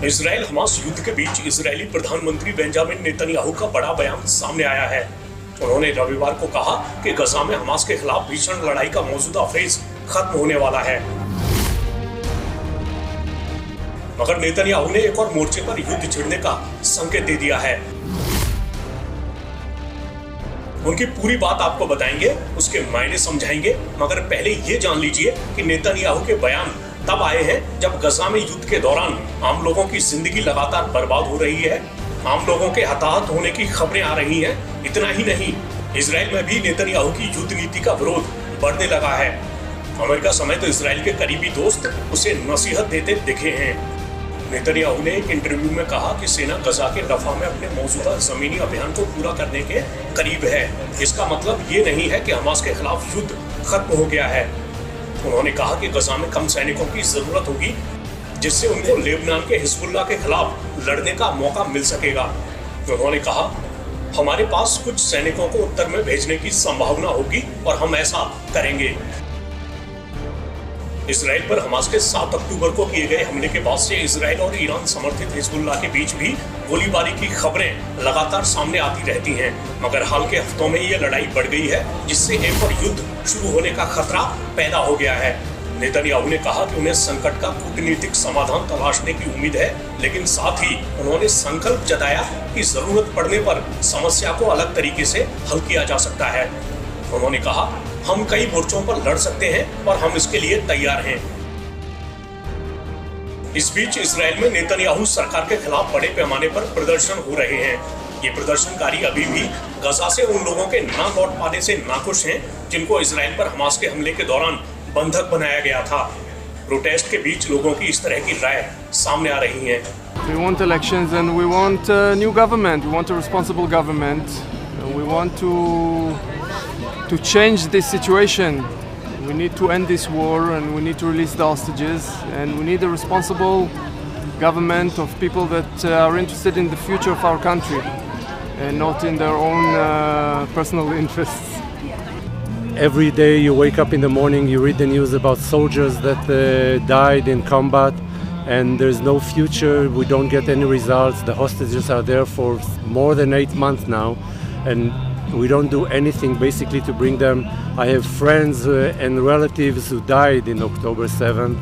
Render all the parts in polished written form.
Israel Hamas युद्ध के बीच Israeli प्रधानमंत्री बेंजामिन नेतन्याहू का बड़ा बयान सामने आया है। उन्होंने रविवार को कहा कि गजा में हमास के खिलाफ भीषण लड़ाई का मौजूदा फेज खत्म होने वाला है। मगर नेतन्याहू ने एक और मोर्चे पर युद्ध छिड़ने का संकेत दे दिया है। उनकी पूरी बात आपको बताएंगे, उसके मायने समझाएंगे, मगर पहले ये जान लीजिए कि नेतन्याहू के बयान तब आए हैं जब गजा में युद्ध के दौरान आम लोगों की जिंदगी लगातार बर्बाद हो रही है। आम लोगों के हताहत होने की खबरें आ रही हैं। इतना ही नहीं, इजराइल में भी नेतन्याहू की युद्ध नीति का विरोध बढ़ने लगा है। अमेरिका समेत इजराइल के करीबी दोस्त उसे नसीहत देते दिखे हैं। नेतन्याहू ने एक इंटरव्यू में कहा कि सेना गजा के रफा में अपने मौजूदा जमीनी अभियान को पूरा करने के करीब है। इसका मतलब ये नहीं है कि हमास के खिलाफ युद्ध खत्म हो गया है। उन्होंने कहा कि गजा में कम सैनिकों की जरूरत होगी, जिससे उनको लेबनान के हिजबुल्लाह के खिलाफ लड़ने का मौका मिल सकेगा। उन्होंने कहा, हमारे पास कुछ सैनिकों को उत्तर में भेजने की संभावना होगी और हम ऐसा करेंगे। इजराइल पर हमास के 7 अक्टूबर को किए गए हमले के बाद से इजराइल और ईरान समर्थित हिजबुल्लाह के बीच भी गोलीबारी की खबरें लगातार सामने आती रहती हैं। मगर हाल के हफ्तों में ये लड़ाई बढ़ गई है, जिससे एक और युद्ध शुरू होने का खतरा पैदा हो गया है। नेतन्याहू ने कहा कि उन्हें संकट का कूटनीतिक समाधान तलाशने की उम्मीद है, लेकिन साथ ही उन्होंने संकल्प जताया कि जरूरत पड़ने पर समस्या को अलग तरीके से हल किया जा सकता है। उन्होंने कहा, हम कई मोर्चों पर लड़ सकते हैं और हम इसके लिए तैयार हैं। इस बीच इजराइल में नेतन्याहू सरकार के खिलाफ बड़े पैमाने पर प्रदर्शन हो रहे हैं। ये प्रदर्शनकारी अभी भी गजा से उन लोगों के ना लौट पाने से नाखुश हैं, जिनको इजराइल पर हमास के हमले के दौरान बंधक बनाया गया था। प्रोटेस्ट के बीच लोगों की इस तरह की राय सामने आ रही है। We want elections and we want a new government. We want a responsible government. We want to change this situation. We need to end this war and we need to release the hostages, and we need a responsible government of people that are interested in the future of our country and not in their own personal interests. Every day you wake up in the morning, you read the news about soldiers that died in combat, and there's no future. We don't get any results. The hostages are there for more than 8 months now, and we don't do anything basically to bring them. I have friends and relatives who died in October 7th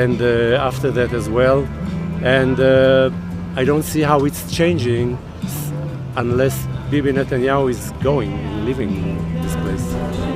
and after that as well, and I don't see how it's changing unless Bibi Netanyahu is leaving this place.